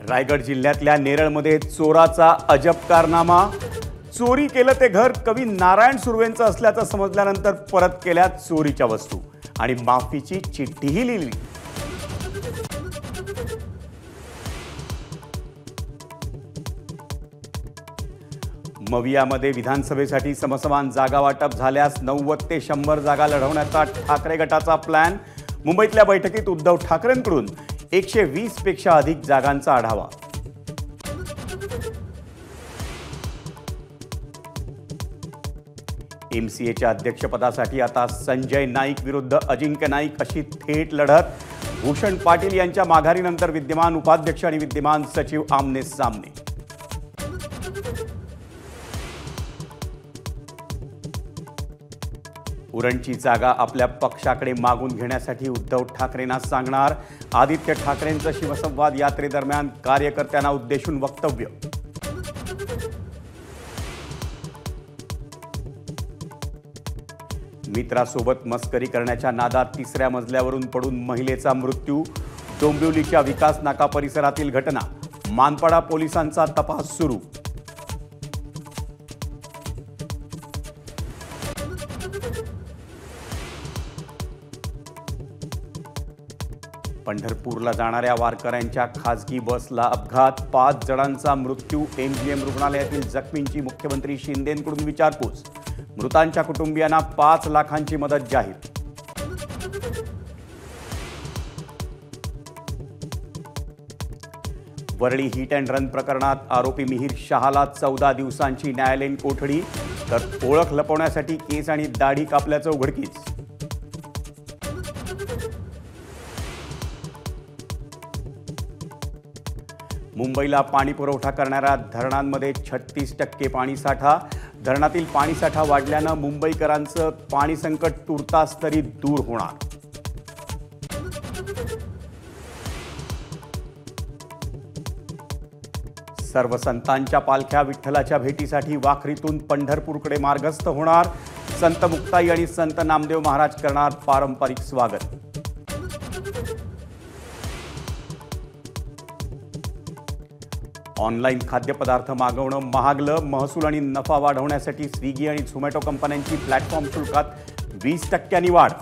रायगड जिल्ह्यातल्या नेरळमध्ये चोराचा अजब कारनामा। चोरी केलं ते घर कवी नारायण सुर्वेंचं असल्याचं समजल्यानंतर परत केल्या चोरीच्या वस्तू आणि माफीची चिठ्ठीही लिहिली। मवियामध्ये विधानसभेसाठी समसमान जागा वाटप झाल्यास 90 ते 100 जागा लढवण्याचा ठाकरे गटाचा प्लॅन। मुंबईतल्या बैठकीत उद्धव ठाकरेंकडून 120 पेक्षा अधिक जागांचा आढावा। एमसीएच्या अध्यक्षपदासाठी आता संजय नाईक विरुद्ध अजिंक्य नाईक अशी थेट लढत। भूषण पाटील यांच्या माघारीनंतर विद्यमान उपाध्यक्ष आणि विद्यमान सचिव आमने सामने। उरणची जागा आपल्या पक्षाकडे मागून घेण्यासाठी उद्धव ठाकरेंना सांगणार। आदित्य ठाकरेंचं शिवसंवाद यात्रेदरम्यान कार्यकर्त्यांना उद्देशून वक्तव्य। मित्रासोबत मस्करी करण्याच्या नादात तिसऱ्या मजल्यावरून पडून महिलेचा मृत्यू। डोंबिवलीच्या विकास नाका परिसरातील घटना। मानपाडा पोलिसांचा तपास सुरू। पंढरपूरला जाणाऱ्या वारकऱ्यांच्या खासगी बसला अपघात। 5 जणांचा मृत्यू। एमजीएम रुग्णालयातील जखमींची मुख्यमंत्री शिंदेंकडून विचारपूस। मृतांच्या कुटुंबियांना 5 लाखांची मदत जाहीर। वरळी हिट अँड रन प्रकरणात आरोपी मिहिर शहाला 14 दिवसांची न्यायालयीन कोठडी। तर ओळख लपवण्यासाठी केस आणि दाढी कापल्याचं उघडकीस। मुंबईला पाणी पुरवठा करणाऱ्या धरणांमध्ये 36% पाणीसाठा। धरणातील पाणीसाठा वाढल्यानं मुंबईकरांचं पाणी संकट तुर्तास तरी दूर होणार। सर्व संतांच्या पालख्या विठ्ठलाच्या भेटीसाठी वाखरीतून पंढरपूरकडे मार्गस्थ होणार। संत मुक्ताई आणि संत नामदेव महाराज करणार पारंपरिक स्वागत। ऑनलाईन खाद्यपदार्थ मागवणं महागलं। महसूल आणि नफा वाढवण्यासाठी स्विगी आणि झोमॅटो कंपन्यांची प्लॅटफॉर्म शुल्कात 20% वाढ।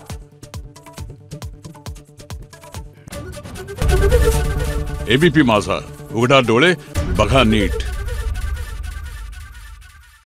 एबीपी माझा, उघडा डोळे बघा नीट।